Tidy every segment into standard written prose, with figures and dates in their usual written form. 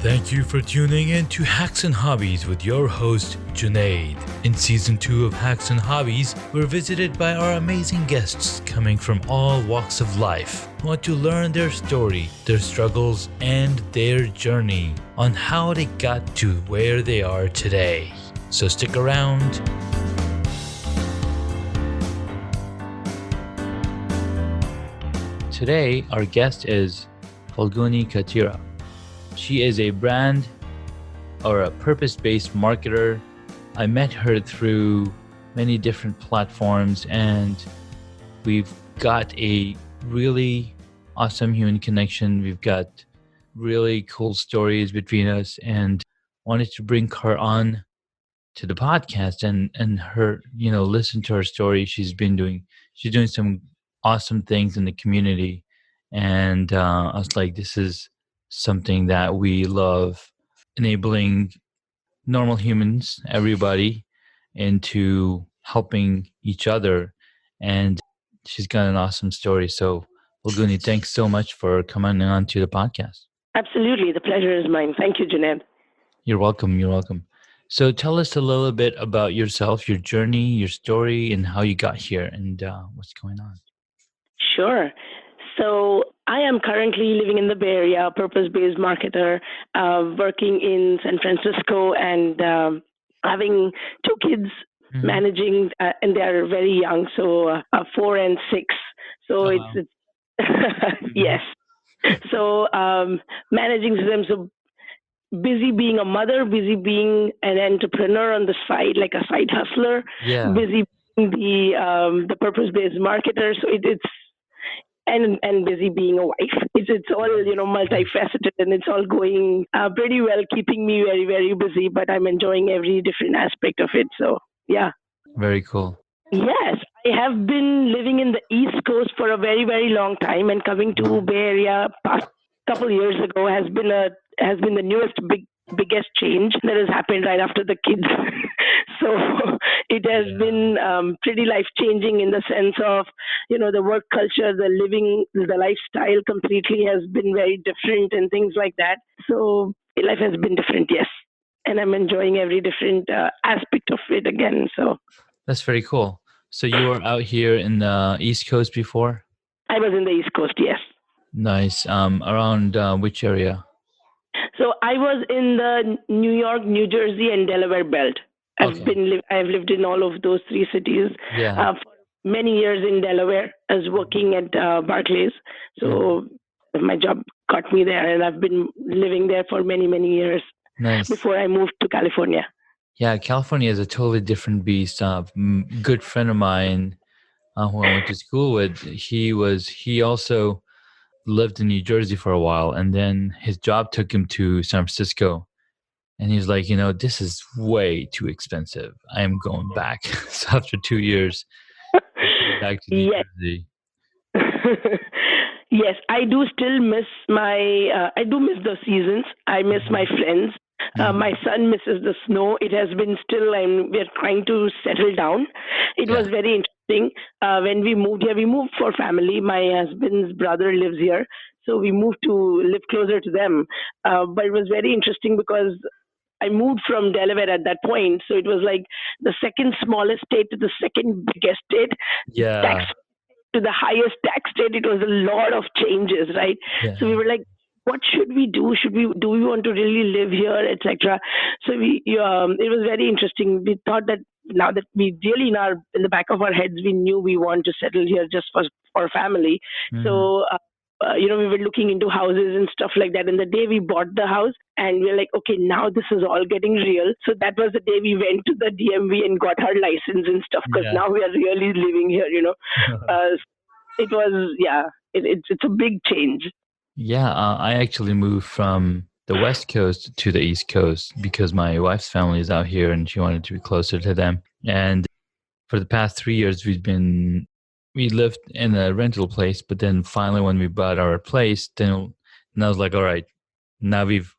Thank you for tuning in to Hacks and Hobbies with your host, Junaid. In Season 2 of Hacks and Hobbies, we're visited by our amazing guests coming from all walks of life. We want to learn their story, their struggles, and their journey on how they got to where they are today. So stick around. Today, our guest is Falguni Katira. She is a brand or a purpose-based marketer. I met her through many different platforms, and we've got a really awesome human connection. We've got really cool stories between us, and wanted to bring her on to the podcast and her, listen to her story. She's doing some awesome things in the community, and I was like, this is something that we love, enabling normal humans, everybody, into helping each other. And she's got an awesome story. So, Falguni, thanks so much for coming on to the podcast. Absolutely. The pleasure is mine. Thank you, Junaid. You're welcome. You're welcome. So tell us a little bit about yourself, your journey, your story, and how you got here, and what's going on. Sure. So I am currently living in the Bay Area, purpose-based marketer, working in San Francisco, and having two kids, managing, and they are very young, so 4 and 6. So it's yes. So managing them, so busy being a mother, busy being an entrepreneur on the side, like a side hustler, busy being the purpose-based marketer. So it's and busy being a wife. It's all multifaceted, and it's all going pretty well, keeping me very, very busy. But I'm enjoying every different aspect of it. So yeah. Very cool. Yes, I have been living in the East Coast for a very, very long time, and coming to Bay Area past couple of years ago has been the newest biggest change that has happened right after the kids. So it has been pretty life changing in the sense of the work culture, the lifestyle completely has been very different and things like that. So life has been different, yes, and I'm enjoying every different aspect of it again. So that's very cool. So you were out here in the East Coast before? I was in the East Coast, yes. Nice. Around which area? So I was in the New York, New Jersey, and Delaware belt. I've lived in all of those three cities for many years in Delaware as working at Barclays. So my job got me there, and I've been living there for many, many years before I moved to California. Yeah, California is a totally different beast. Good friend of mine who I went to school with, he also lived in New Jersey for a while, and then his job took him to San Francisco. And he's like, this is way too expensive. I am going back. So after 2 years, back to New Jersey. Yes, I do still miss I do miss the seasons. I miss my friends. My son misses the snow. It has been we're trying to settle down. It was very interesting. When we moved here, we moved for family. My husband's brother lives here. So we moved to live closer to them. But it was very interesting because I moved from Delaware at that point. So it was like the second smallest state to the second biggest state. Yeah. Tax to the highest tax state. It was a lot of changes, right? Yeah. So we were like, what should we do? Do we want to really live here, etc.? So it was very interesting. We thought that now that we really in the back of our heads, we knew we want to settle here just for family. So we were looking into houses and stuff like that. And the day we bought the house, and we were like, okay, now this is all getting real. So that was the day we went to the DMV and got our license and stuff, because now we are really living here. It was it's a big change. Yeah, I actually moved from the West Coast to the East Coast because my wife's family is out here and she wanted to be closer to them. And for the past 3 years, we lived in a rental place, but then finally when we bought our place, then I was like, all right, now we've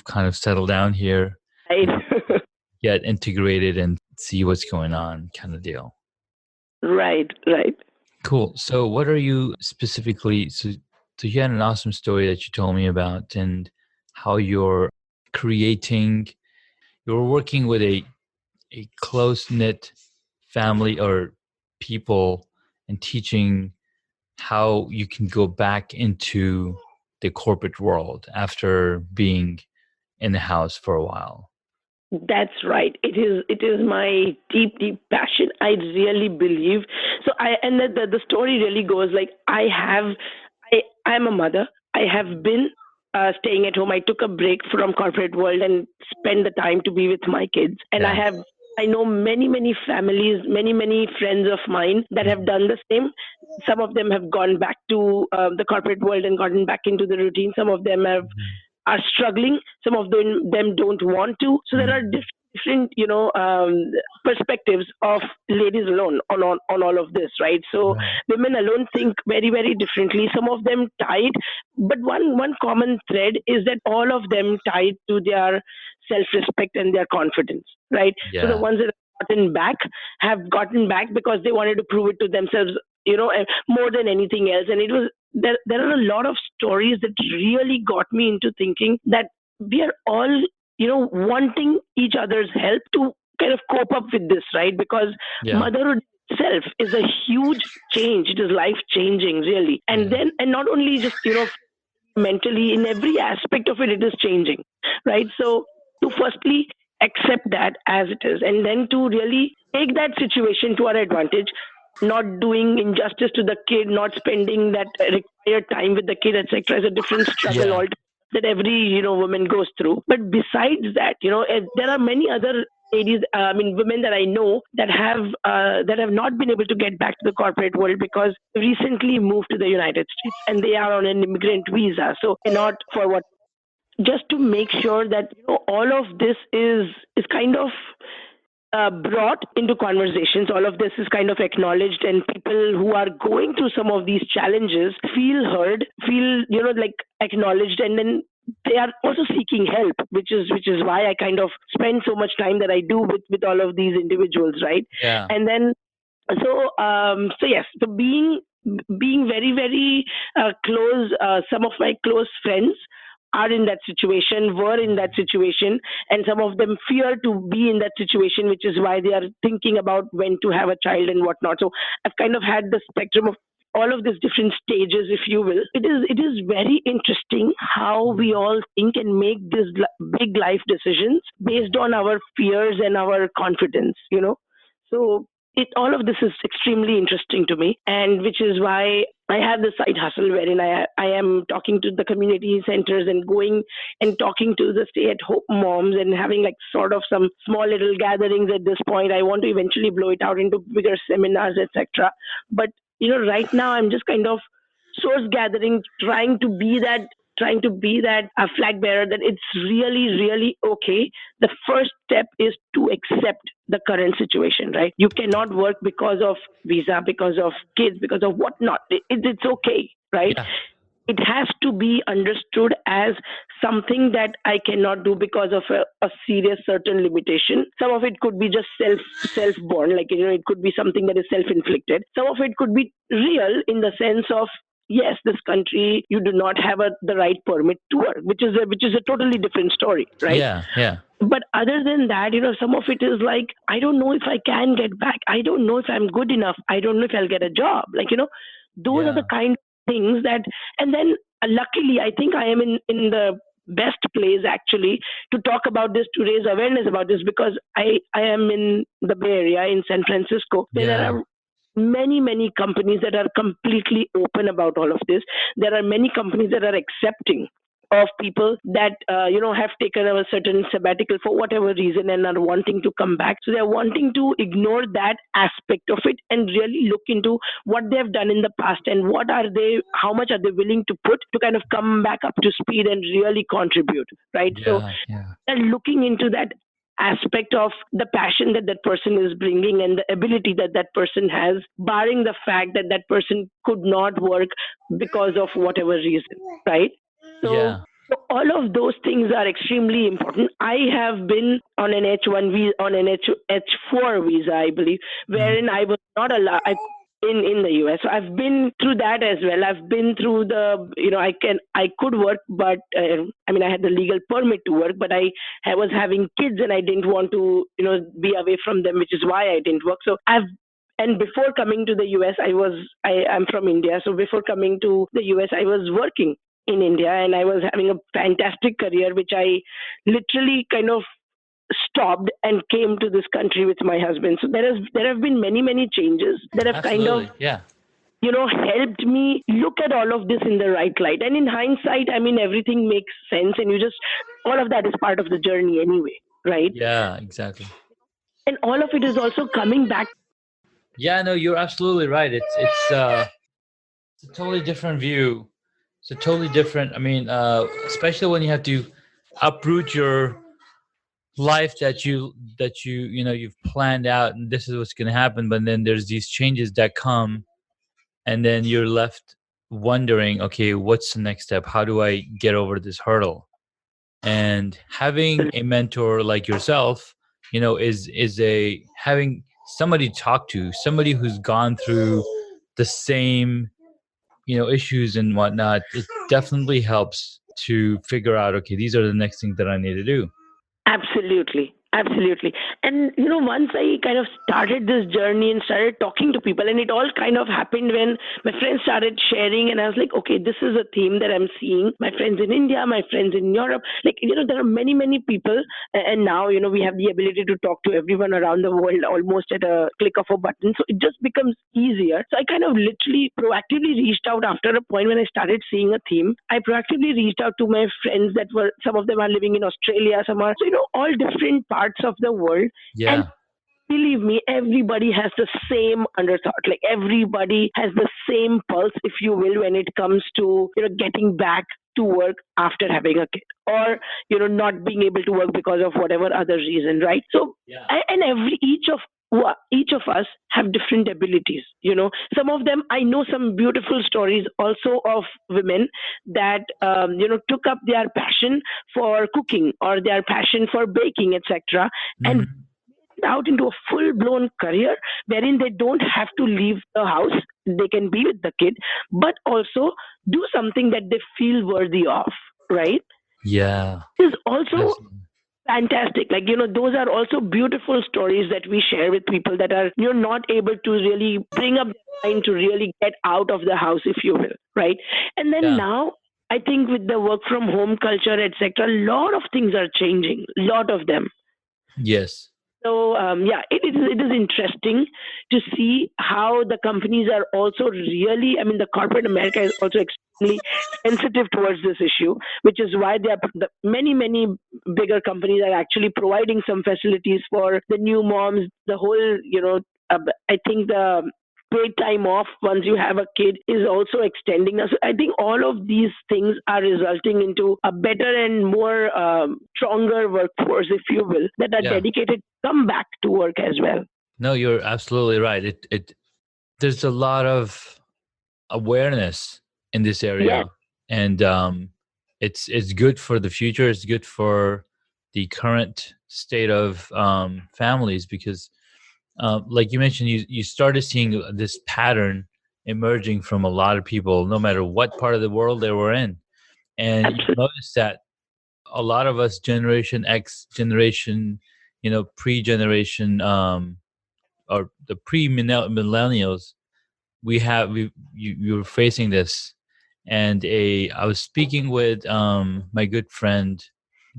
kind of settled down here, get integrated and see what's going on, kind of deal. Right. Cool. So what are you specifically, so you had an awesome story that you told me about, and how your creating, you're working with a close knit family or people and teaching how you can go back into the corporate world after being in the house for a while. That's right. It is my deep passion. I really believe. So I and the story really goes like I'm a mother. I have been staying at home. I took a break from corporate world and spend the time to be with my kids. And Yeah. I know many families, many friends of mine that have done the same. Some of them have gone back to the corporate world and gotten back into the routine. Some of them are struggling. Some of them don't want to. So there are different, perspectives of ladies alone on all of this, right? So Right. women alone think very differently. Some of them tied, but one common thread is that all of them tied to their self-respect and their confidence, right? So the Yeah. ones that have gotten back because they wanted to prove it to themselves, more than anything else. And it was there are a lot of stories that really got me into thinking that we are all, wanting each other's help to kind of cope up with this, right? Because Yeah. motherhood itself is a huge change. It is life changing, really. And Yeah. then, and not only just, mentally, in every aspect of it is changing, right? So to firstly accept that as it is, and then to really take that situation to our advantage, not doing injustice to the kid, not spending that required time with the kid, etc., is a different struggle Yeah. altogether that every, woman goes through. But besides that, there are many other ladies, I mean women that I know that have not been able to get back to the corporate world because they recently moved to the United States and they are on an immigrant visa, so cannot, for what, just to make sure that, all of this is kind of brought into conversations. All of this is kind of acknowledged, and people who are going through some of these challenges feel heard, feel, like acknowledged, and then they are also seeking help, which is why I kind of spend so much time that I do with all of these individuals, right? Yeah. And then so yes, so being very close, some of my close friends are in that situation, were in that situation, and some of them fear to be in that situation, which is why they are thinking about when to have a child and whatnot. So I've kind of had the spectrum of all of these different stages, if you will. It is very interesting how we all think and make these big life decisions based on our fears and our confidence, so all of this is extremely interesting to me, and which is why I have the side hustle wherein I am talking to the community centers and going and talking to the stay at home moms and having like sort of some small little gatherings at this point. I want to eventually blow it out into bigger seminars, etc. But right now I'm just kind of source gathering, trying to be that a flag bearer that it's really okay. The first step is to accept the current situation, right? You cannot work because of visa, because of kids, because of whatnot. It's okay, right? Yeah. It has to be understood as something that I cannot do because of a serious certain limitation. Some of it could be just self born, like it could be something that is self inflicted. Some of it could be real in the sense of, yes, this country you do not have the right permit to work, which is a totally different story, right? Yeah. Yeah. But other than that, some of it is like, I don't know if I can get back. I don't know if I'm good enough. I don't know if I'll get a job. Like, those are the Yeah. kind of things that, and then luckily, I think I am in the best place actually to talk about this, to raise awareness about this, because I am in the Bay Area in San Francisco, where there Yeah. are many companies that are completely open about all of this. There are many companies that are accepting of people that have taken a certain sabbatical for whatever reason and are wanting to come back, so they're wanting to ignore that aspect of it and really look into what they've done in the past and how much are they willing to put to kind of come back up to speed and really contribute, right? So Yeah. Yeah. they're looking into that aspect of the passion that that person is bringing and the ability that that person has, barring the fact that that person could not work because of whatever reason, right? So, Yeah. so all of those things are extremely important. I have been on an H1 visa, on an H4 visa, I believe, Mhm. wherein I was not allowed. in the US. So I've been through that as well. I've been through I could work, but I mean I had the legal permit to work, but I was having kids and I didn't want to be away from them, which is why I didn't work. So I've and before coming to the US, I'm from India. So before coming to the US, I was working in India and I was having a fantastic career, which I literally kind of stopped and came to this country with my husband. So there have been many changes that have kind of Absolutely. Yeah. helped me look at all of this in the right light. And in hindsight, I mean, everything makes sense, and all of that is part of the journey anyway, right? Yeah, exactly. And all of it is also coming back. Yeah, no, you're absolutely right. It's a totally different view. It's a totally different. I mean, especially when you have to uproot your life that you've planned out, and this is what's going to happen. But then there's these changes that come, and then you're left wondering, okay, what's the next step? How do I get over this hurdle? And having a mentor like yourself, is a having somebody to talk to, somebody who's gone through the same issues and whatnot. It definitely helps to figure out, okay, these are the next things that I need to do. Absolutely. Absolutely. And, once I kind of started this journey and started talking to people, and it all kind of happened when my friends started sharing, and I was like, okay, this is a theme that I'm seeing. My friends in India, my friends in Europe, like, there are many people. And now, we have the ability to talk to everyone around the world almost at a click of a button. So it just becomes easier. So I kind of literally proactively reached out after a point when I started seeing a theme. I proactively reached out to my friends some of them are living in Australia, some are, all different parts of the world. And Yeah. believe me, everybody has the same underthought. Like everybody has the same pulse, if you will, when it comes to, getting back to work after having a kid, or, not being able to work because of whatever other reason, right? So, Yeah. and each of us have different abilities. Some of them, I know some beautiful stories also of women that took up their passion for cooking or their passion for baking, etc., and Mhm. out into a full blown career wherein they don't have to leave the house. They can be with the kid, but also do something that they feel worthy of, right? Yeah. Is also Absolutely. fantastic. Like, those are also beautiful stories that we share with people that are, you're not able to really bring up their mind to really get out of the house, if you will, right? And then Yeah. now, I think with the work from home culture, etc., a lot of things are changing, a lot of them. Yes. So yeah, it is interesting to see how the companies are also really. I mean, the corporate America is also extremely sensitive towards this issue, which is why many bigger companies are actually providing some facilities for the new moms. The whole, I think the paid time off once you have a kid is also extending us. I think all of these things are resulting into a better and more stronger workforce, if you will, that are Yeah. dedicated to come back to work as well. No, you're absolutely right. It There's a lot of awareness in this Yes, area, and it's good for the future. It's good for the current state of families, because like you mentioned, you started seeing this pattern emerging from a lot of people, no matter what part of the world they were in. And you absolutely. notice that a lot of us, Generation X, generation, pre-generation, or the pre-millennials, you were facing this. And a I was speaking with my good friend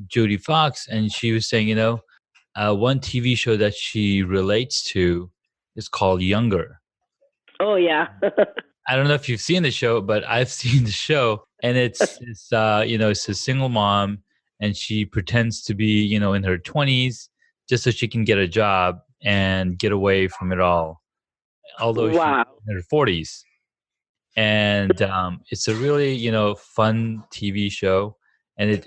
Judy Fox, and she was saying, one TV show that she relates to is called Younger. Oh yeah. I don't know if you've seen the show, but I've seen the show, and it's a single mom, and she pretends to be, in her 20s, just so she can get a job and get away from it all, although she's Wow. in her 40s. And it's a really, fun TV show, and it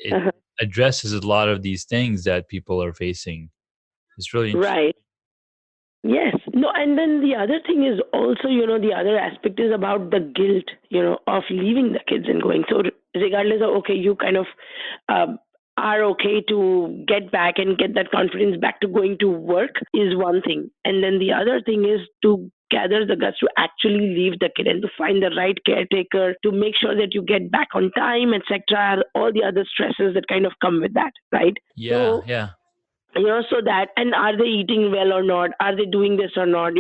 addresses a lot of these things that people are facing. It's really interesting. Right. Yes. No, and then the other thing is also, the other aspect is about the guilt, of leaving the kids and going. So, regardless of, okay, you kind of um, are okay to get back and get that confidence back to going to work is one thing. And then the other thing is to gathers the guts to actually leave the kid and to find the right caretaker to make sure that you get back on time, etc. All the other stresses that kind of come with that, right? Yeah, So yeah, so that, and are they eating well or not, are they doing this or not,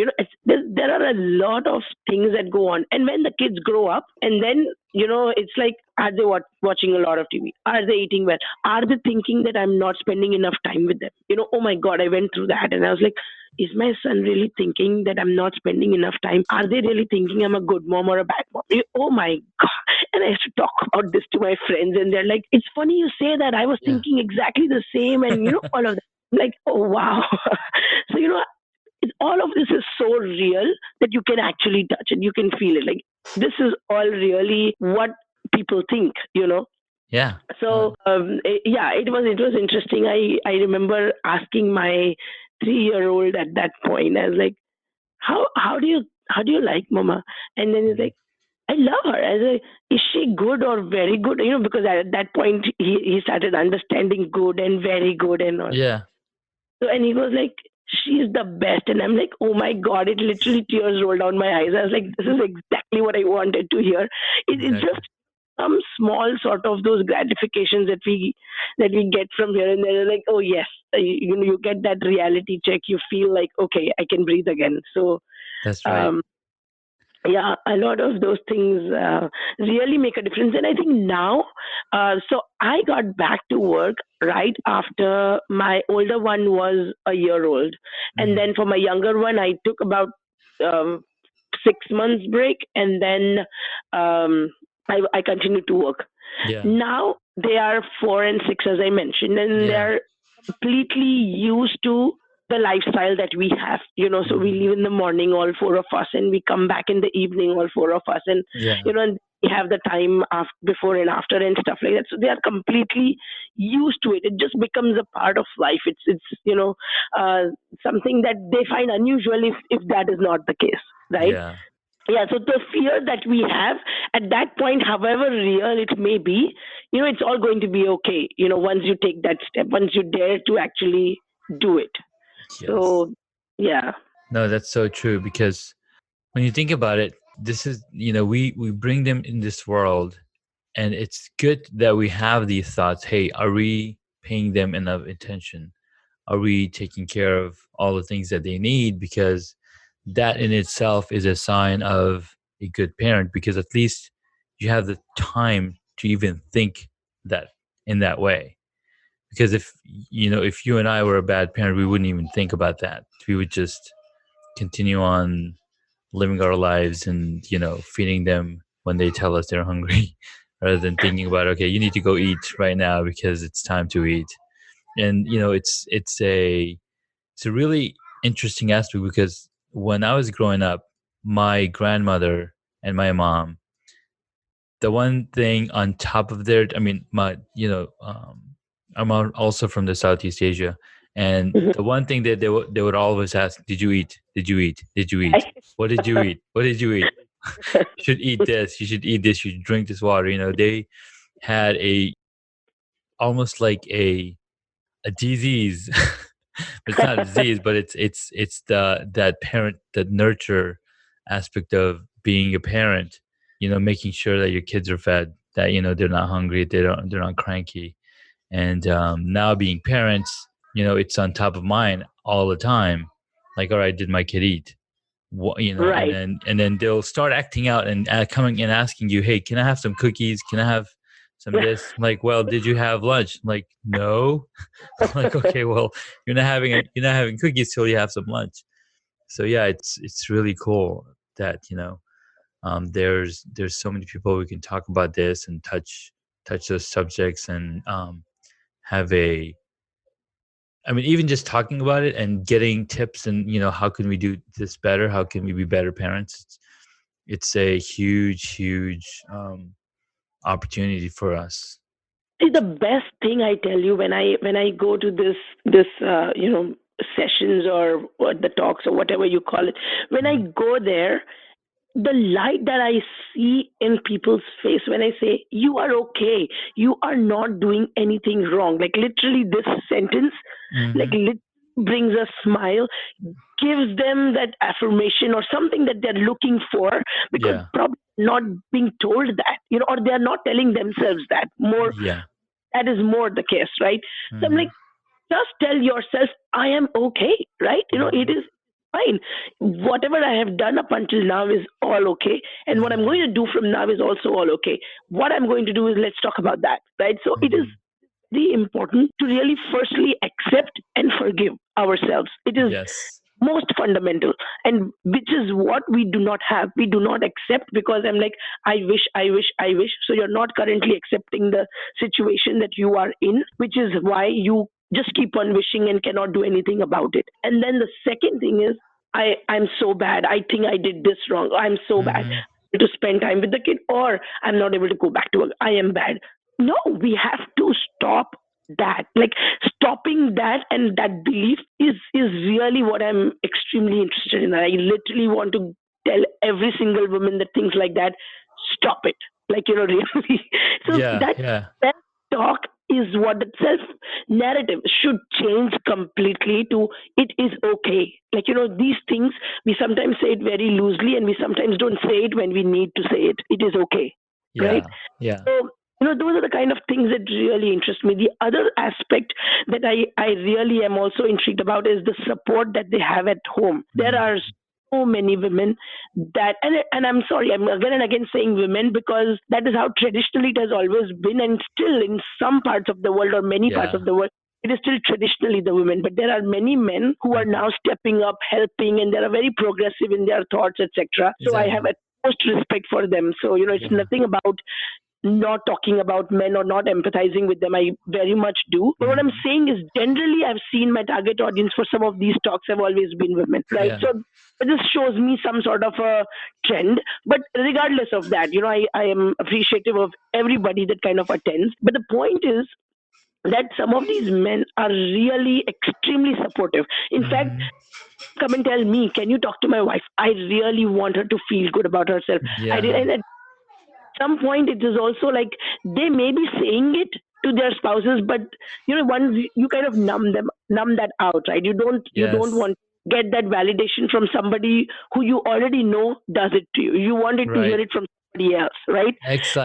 there are a lot of things that go on. And when the kids grow up, and then it's like, are they watching a lot of TV, are they eating well, are they thinking that I'm not spending enough time with them? Oh my god, I went through that and I was like, is my son really thinking that I'm not spending enough time? Are they really thinking I'm a good mom or a bad mom? Oh my god. And I used to talk about this to my friends, and they're like, it's funny you say that, I was yeah, thinking exactly the same, and all of that. Like, oh wow. So all of this is so real that you can actually touch it, you can feel it. Like, this is all really what people think. yeah. No, So yeah, it was interesting. I remember asking my 3-year-old at that point. I was like, how do you like mama? And then he's mm, like, I love her. I was like, is she good or very good? Because at that point he started understanding good and very good and all. yeah, So, and he was like, she's the best. And I'm like, oh my God, it literally tears rolled down my eyes. I was like, this is exactly what I wanted to hear. It's just exactly. some small sort of those gratifications that we get from here and there. Like, oh yes, you get that reality check. You feel like, okay, I can breathe again. So, That's right. um, yeah, a lot of those things really make a difference. And I think now, so I got back to work right after my older one was a year old. And Mm, then for my younger one, I took about um, 6 months break, and then um, I continued to work. yeah, Now they are 4 and 6, as I mentioned, and yeah, they're completely used to the lifestyle that we have. So we mm, leave in the morning, all four of us, and we come back in the evening, all four of us, and yeah, and we have the time before and after and stuff like that. So they are completely used to it. It just becomes a part of life. It's uh, something that they find unusual if that is not the case, right? yeah. Yeah, so the fear that we have at that point, however real it may be, it's all going to be okay, once you take that step, once you dare to actually do it. Yes. So yeah. No, that's so true because when you think about it, this is, we bring them in this world, and it's good that we have these thoughts. Hey, are we paying them enough attention? Are we taking care of all the things that they need? Because that in itself is a sign of a good parent, because at least you have the time to even think that in that way. Because if you and I were a bad parent, we wouldn't even think about that. We would just continue on living our lives and feeding them when they tell us they're hungry rather than thinking about, okay, you need to go eat right now because it's time to eat. And it's a really interesting aspect, because when I was growing up, my grandmother and my mom, the one thing on top of their, I mean, I'm also from the Southeast Asia, and Mhm. the one thing that they would always ask, did you eat? Did you eat? Did you eat? Right. What did you eat? What did you eat? You should eat this. You should eat this. You should drink this water. They had almost like a disease. It's not a disease, but it's that parent, that nurture aspect of being a parent. Making sure that your kids are fed, that they're not hungry, they're not cranky. And now being parents, it's on top of mind all the time. Like, all right, did my kid eat? And Right. then they'll start acting out and coming and asking you, hey, can I have some cookies? Can I have some this? I'm like, well, did you have lunch? I'm like, no. I'm like, okay, well, you're not having cookies till you have some lunch. So yeah, it's really cool that there's so many people we can talk about this and touch those subjects, and have a I mean, even just talking about it and getting tips, and how can we do this better? How can we be better parents? It's a huge, huge opportunity for us. See, the best thing, I tell you, when I go to this sessions, or the talks, or whatever you call it, when I Mhm. go there, the light that I see in people's face when I say, you are okay, you are not doing anything wrong. Like, literally, this sentence, like, Mhm. brings a smile, gives them that affirmation or something that they're looking for, because Yeah. probably not being told that, or they're not telling themselves that more. Yeah. That is more the case, right? So I'm Mm-hmm. like, just tell yourself, I am okay, right? It Mm-hmm. is fine. Whatever I have done up until now is all okay. And what I'm Yeah. going to do from now is also all okay. What I'm going to do is, let's talk about that, right? So it is Mm-hmm. really important to really firstly accept and forgive ourselves. It is Yes. most fundamental, and which is what we do not have. We do not accept, because I'm like, I wish. So you're not currently accepting the situation that you are in, which is why you just keep on wishing and cannot do anything about it. And then the second thing is, I'm so bad, I think I did this wrong, I'm so bad Mm-hmm. to spend time with the kid, or I'm not able to go back to work, I am bad. No, we have to stop that. Like, stopping that and that belief is really what I'm extremely interested in. I literally want to tell every single woman that thinks like that, stop it. Like, really. So Yeah. that Yeah. self talk is what the self narrative should change completely to, it is okay. Like, these things, we sometimes say it very loosely, and we sometimes don't say it when we need to say it. It is okay, right? Yeah. Yeah. So, those are the kind of things that really interest me. The other aspect that I really am also intrigued about is the support that they have at home. There are Mm-hmm. so many women that, and I'm sorry, I'm again and again saying women, because that is how traditionally it has always been, and still in some parts of the world, or many parts Yeah. of the world, it is still traditionally the women. But there are many men who are Mm-hmm. now stepping up, helping, and they are very progressive in their thoughts, etc. So I have Exactly. utmost respect for them. So, it's Yeah. nothing about not talking about men or not empathizing with them. I very much do. But what I'm Mm-hmm. saying is, generally, I've seen my target audience for some of these talks have always been women, right? Yeah. So this shows me some sort of a trend. But regardless of that, I am appreciative of everybody that kind of attends. But the point is that some of these men are really extremely supportive. In fact, Mm-hmm. come and tell me, can you talk to my wife? I really want her to feel good about herself. Yeah. And some point it is also like, they may be saying it to their spouses, but once you kind of numb that out, right? You don't Yes. want to get that validation from somebody who you already know does it to you. You wanted to hear Right. it from somebody else, right?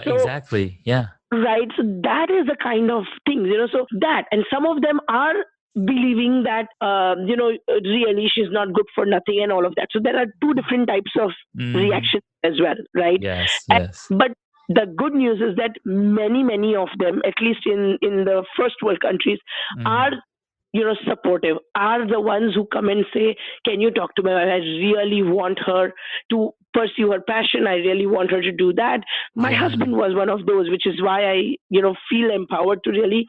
So, Exactly. Yeah. right. So that is the kind of things, so that, and some of them are believing that, really she's not good for nothing and all of that. So there are two different types of Mm-hmm. reactions as well, right? Yes. And, Yes. but the good news is that many of them, at least in the first world countries, are, Mm-hmm. supportive, are the ones who come and say, can you talk to my wife? I really want her to pursue her passion. I really want her to do that. My Yeah. husband was one of those, which is why I, feel empowered to really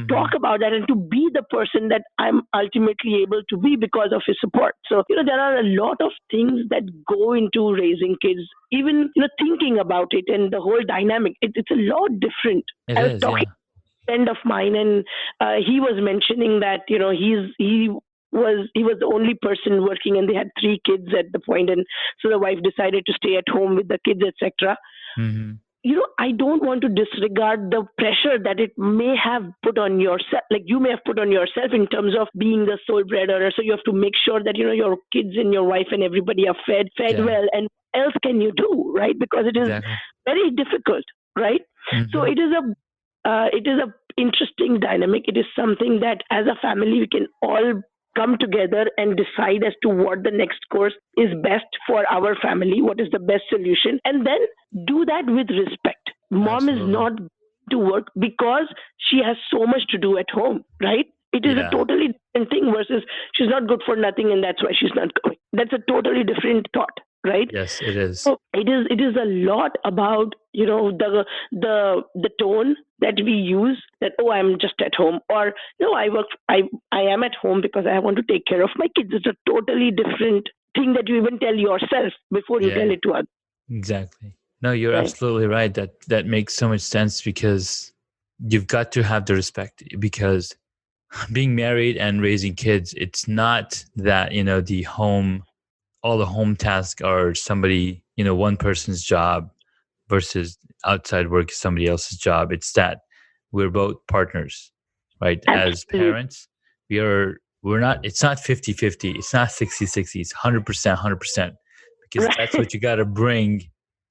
talk Mm-hmm. about that and to be the person that I'm ultimately able to be because of his support. So, there are a lot of things that go into raising kids, even, thinking about it and the whole dynamic. It's a lot different. It I was is. talking Yeah. friend of mine, and he was mentioning that, he was the only person working, and they had three kids at the point, and so the wife decided to stay at home with the kids, etc. Mm-hmm. I don't want to disregard the pressure that it may have put on yourself, like you may have put on yourself in terms of being the sole breadwinner. So you have to make sure that, your kids and your wife and everybody are fed Yeah. well. And what else can you do, right? Because it is Exactly. very difficult, right? So Mm-hmm. it is a interesting dynamic. It is something that as a family we can all come together and decide as to what the next course is best for our family, what is the best solution, and then do that with respect. Mom is Absolutely. not to work because she has so much to do at home, right? It is a Yeah. totally different thing versus she's not good for nothing and that's why she's not going. That's a totally different thought, right? Yes, it is. So it is a lot about, the tone that we use, that, oh, I'm just at home, or no, I am at home because I want to take care of my kids. It's a totally different thing that you even tell yourself before you tell Yeah. it to others, Exactly. No, you're right? absolutely right. That makes so much sense because you've got to have the respect because being married and raising kids, it's not that, the home all the home tasks are somebody, one person's job versus outside work is somebody else's job. It's that we're both partners, right? As Absolutely. parents, we are it's not 50-50. It's not 60-60. It's 100%, 100%. Because that's Right. what you got to bring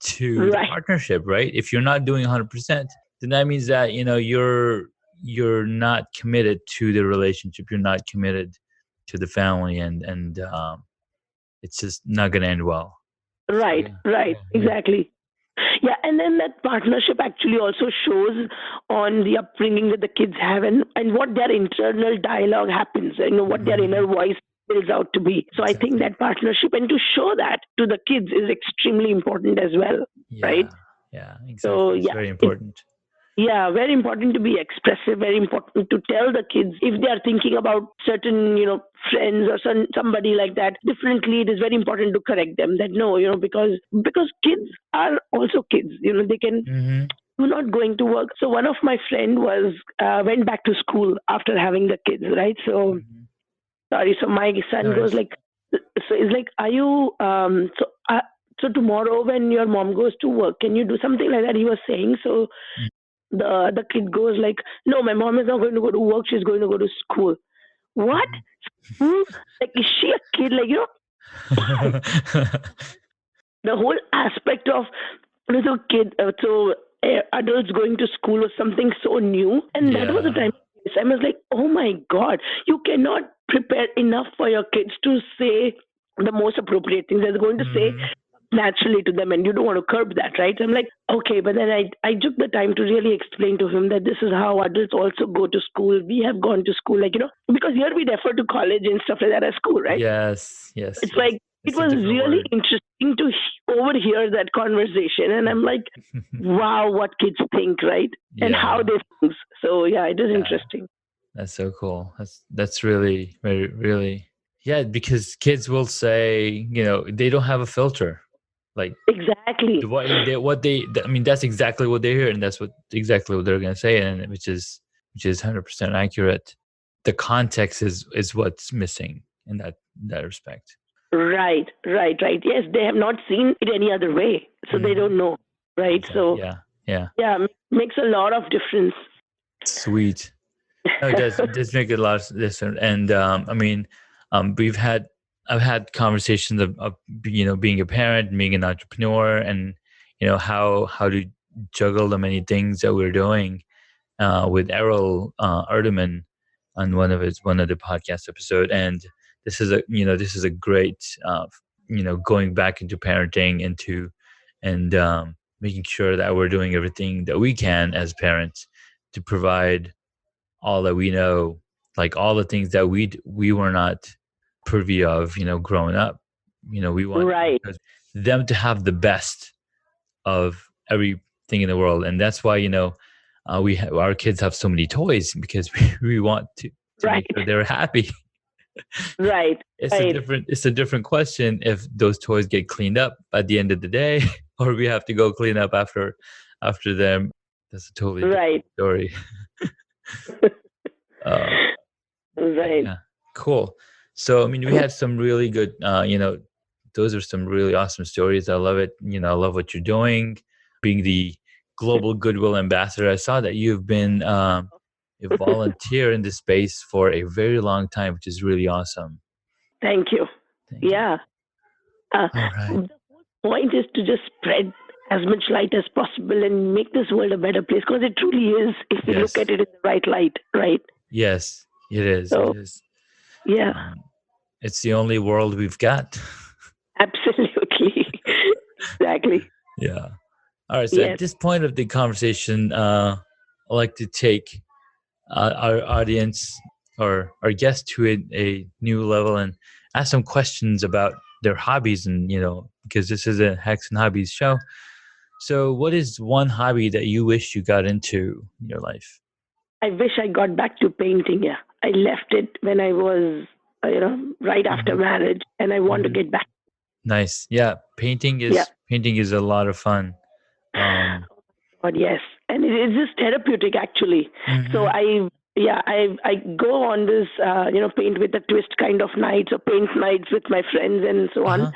to the Right. partnership, right? If you're not doing 100%, then that means that, you're not committed to the relationship. You're not committed to the family, and it's just not going to end well. So Right, yeah, right, yeah, yeah. exactly. Yeah, and then that partnership actually also shows on the upbringing that the kids have, and what their internal dialogue happens, what their inner Mhm. voice builds out to be. So I think Exactly. that partnership and to show that to the kids is extremely important as well, right? Yeah, yeah, So exactly. It's yeah, very important. yeah, very important to be expressive, very important to tell the kids if they are thinking about certain, friends or somebody like that differently. It is very important to correct them that no, because kids are also kids. They can Hmm. do not going to work. So one of my friend was went back to school after having the kids, right? So Hmm. sorry. So my son goes Nice. like, so it's like, are you so tomorrow when your mom goes to work, can you do something like that? He was saying so the kid goes like, no, my mom is not going to go to work, she's going to go to school. What? Mhm. School? Like, is she a kid? Like, the whole aspect of so kid so adults going to school was something so new, and that was the Yeah. time I was like, oh my god, you cannot prepare enough for your kids to say the most appropriate things they're going to say Hmm. naturally to them, and you don't want to curb that, right? So I'm like, okay, but then I took the time to really explain to him that this is how adults also go to school. We have gone to school, like, because here we defer to college and stuff like that as school, right? Yes, yes, It's yes. like it It's a was different really word. interesting to overhear that conversation, and I'm like, wow, what kids think, right? And Yeah, how they think. So yeah, it is yeah. interesting. That's so cool. That's really, very, really, yeah. Because kids will say, they don't have a filter. Like Exactly. I mean, that's exactly what they hear, and that's exactly what they're gonna say, and which is 100% accurate. The context is what's missing in that respect. Right, right, right. Yes, they have not seen it any other way, so they Hmm. don't know, right? Exactly. So Yeah. Yeah. yeah, makes a lot of difference. Sweet. No, it does make a lot of difference. And I mean, we've had I've had conversations of being a parent, being an entrepreneur, and how to juggle the many things that we're doing with Errol Erdeman on one of the podcast episode. And this is a great going back into parenting, and making sure that we're doing everything that we can as parents to provide all that we know, like all the things that we were not privy of, growing up. We want Right, them to have the best of everything in the world, and that's why our kids have so many toys, because we want to right, make sure they're happy. right, right, It's a different question if those toys get cleaned up at the end of the day, or we have to go clean up after them. That's a totally different right, story. uh, But right. yeah, cool. So I mean, we had some really good, those are some really awesome stories. I love it. I love what you're doing, being the global goodwill ambassador. I saw that you've been a volunteer in this space for a very long time, which is really awesome. Thank you. Thank you. Yeah. Uh, All right. the point is to just spread as much light as possible and make this world a better place, because it truly is if we look Yes. at it in the right light, right? Yes. It is. It So, is. yeah, Um, it's the only world we've got. absolutely. Exactly. Yeah. All right. So at Yes. this point of the conversation, I'd like to take our audience or our guests to a new level and ask some questions about their hobbies, and because this is a hacks and hobbies show. So what is one hobby that you wish you got into in your life? I wish I got back to painting. Yeah. I left it when I was, right after Hmm. marriage, and I want to Hmm. get back. Nice. Yeah, painting Yeah. is a lot of fun. um But yes, and it is just therapeutic actually. So hmm I go on this paint with a twist kind of nights or paint nights with my friends and so on, uh-huh.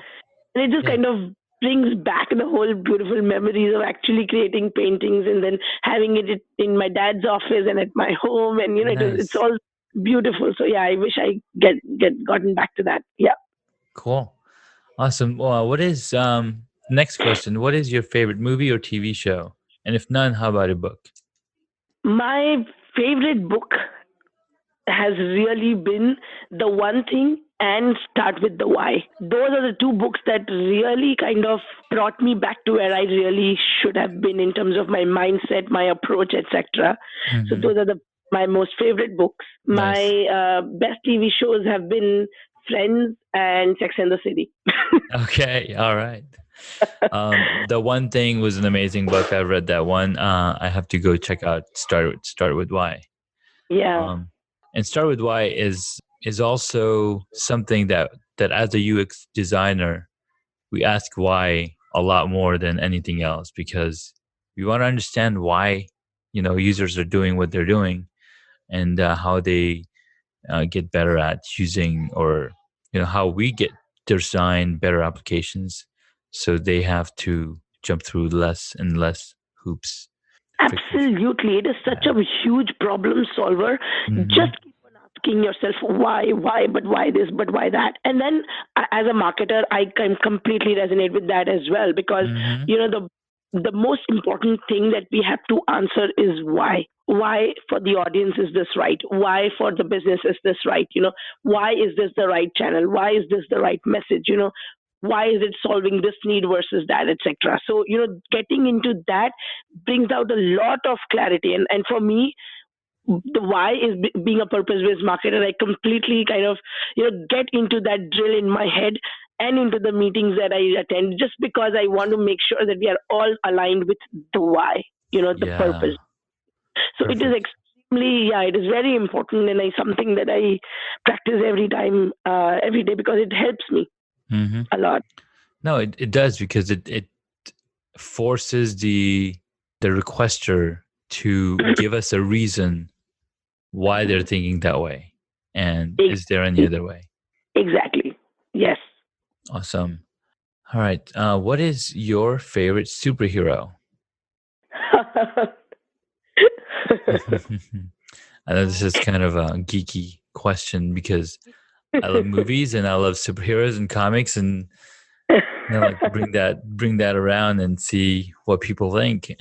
and it just Yeah. kind of brings back the whole beautiful memories of actually creating paintings and then having it in my dad's office and at my home, and it's Nice. all beautiful. So yeah, I wish I get gotten back to that. Yeah. Cool. Awesome. Well, what is next question? What is your favorite movie or TV show? And if none, how about a book? My favorite book has really been The One Thing and Start with the Why. Those are the two books that really kind of brought me back to where I really should have been in terms of my mindset, my approach, etc. So Hmm. those are my most favorite books. My Nice. best TV shows have been Friends and Sex and the City. Okay. All right. The One Thing was an amazing book. I read that one. I have to go check out Start with Why. Yeah, Um, and Start with Why is also something that as a UX designer we ask why a lot more than anything else, because we want to understand why users are doing what they're doing, and how they get better at using, or how we get design better applications, so they have to jump through less and less hoops, friction. absolutely. It is such Yeah. a huge problem solver. Mm-hmm. Just keep on asking yourself why, but why this, but why that. And then as a marketer, I can completely resonate with that as well, because Mm-hmm. you know the most important thing that we have to answer is why. Why for the audience is this right? Why for the business is this right? Why is this the right channel? Why is this the right message? Why is it solving this need versus that, etc. So getting into that brings out a lot of clarity. And for me, the why is being a purpose based marketer. I completely kind of get into that drill in my head and into the meetings that I attend, just because I want to make sure that we are all aligned with the why, the Yeah. purpose. So it is Perfect. extremely, yeah, it is very important, and something that I practice every time, every day, because it helps me Mm-hmm. a lot. No, it does, because it forces the requester to give us a reason why they're thinking that way, and is there any other way. Exactly. Yes. Awesome. All right, what is your favorite superhero? I know this is kind of a geeky question, because I love movies and I love superheroes and comics, and like bring that around and see what people think.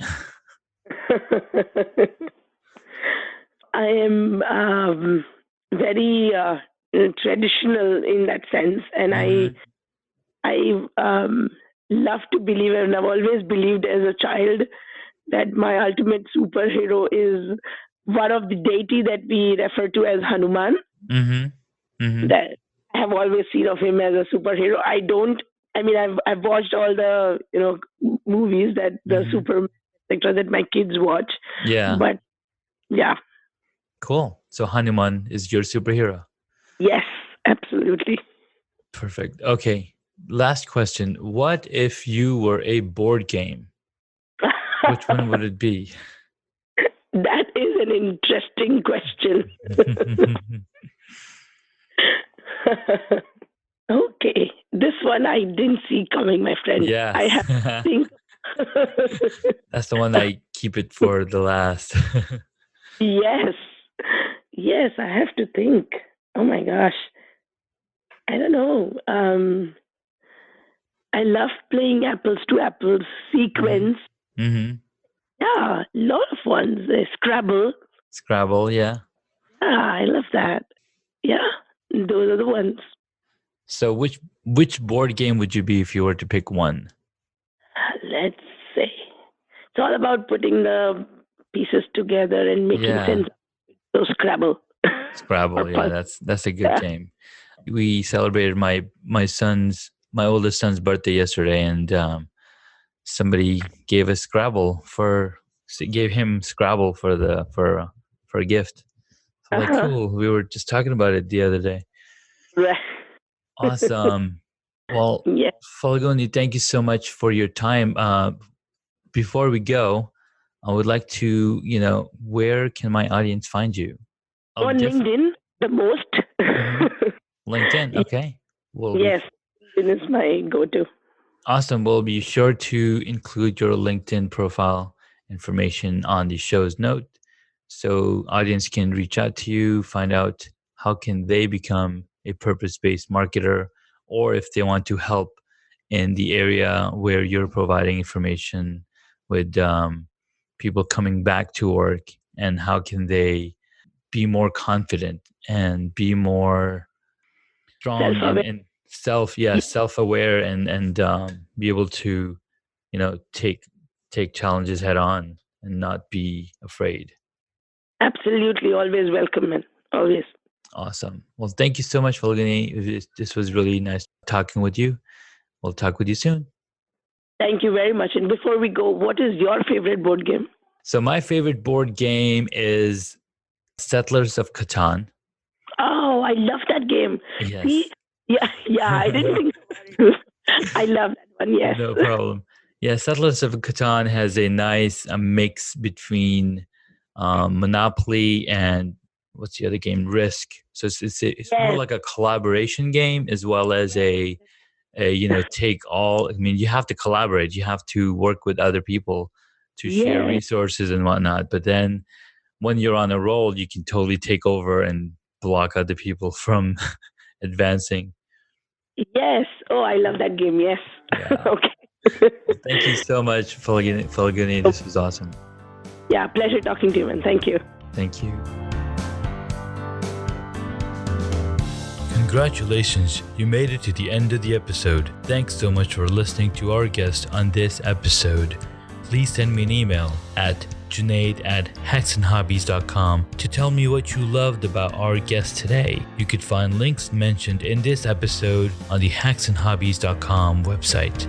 I am very traditional in that sense, and I Hmm. I love to believe, and I've always believed as a child that my ultimate superhero is one of the deity that we refer to as Hanuman. Hmm. Hmm. That I have always seen of him as a superhero. I don't. I mean, I've watched all the movies that the Hmm. Superman etc. that my kids watch, Yeah. but yeah, Cool. So Hanuman is your superhero. yes, absolutely. Perfect. Okay. Last question. What if you were a board game? Which one would it be? That is an interesting question. Okay, this one I didn't see coming, my friend. Yeah. I have to think. That's the one I keep it for the last. Yes, yes, I have to think. Oh my gosh, I don't know. I love playing apples to apples Hmm. sequence. Hmm. Yeah, lot of ones. Scrabble. Scrabble, yeah. Yeah, I love that. Yeah, those are the ones. So which board game would you be if you were to pick one? Let's say it's all about putting the pieces together and making Yeah. sense. So Scrabble or Scrabble, yeah, puzzle. that's a good Yeah. game. We celebrated my oldest son's birthday yesterday, and somebody gave him Scrabble for a gift. So like, Uh-huh. cool. We were just talking about it the other day. Right. Awesome. Well, Yeah. Falguni, thank you so much for your time. Before we go, I would like to, where can my audience find you? Oh, On different. LinkedIn, the most. Hmm. LinkedIn. Okay. We'll be Yes, LinkedIn is my go-to. awesome. We'll be sure to include your LinkedIn profile information on the show's note. so audience can reach out to you, find out how can they become a purpose-based marketer, or if they want to help in the area where you're providing information with people coming back to work, and how can they be more confident and be more strong Self-aware. and self-aware, and be able to take challenges head on and not be afraid. Absolutely, always welcome, man. Always. Awesome. Well, thank you so much, Falguni. This was really nice talking with you. We'll talk with you soon. Thank you very much. And before we go, what is your favorite board game? So my favorite board game is Settlers of Catan. Oh, I love that game. Yes. See, yeah, I didn't think so. I love that one. Yes. No problem. Yeah, Settlers of Catan has a nice mix between Monopoly and what's the other game? Risk. So it's more Yes. like a collaboration game, as well as a take all. I mean, you have to collaborate. You have to work with other people to share Yes. resources and whatnot. But then when you're on a roll, you can totally take over and block other people from advancing. Yes. Oh, I love that game. Yes. Yeah. Okay. Well, thank you so much, Falguni. This was awesome. Yeah, pleasure talking to you, man. Thank you. Thank you. Congratulations, you made it to the end of the episode. Thanks so much for listening to our guest on this episode. Please send me an email at junaid@hacksandhobbies.com to tell me what you loved about our guest today. You could find links mentioned in this episode on the hacksandhobbies.com website.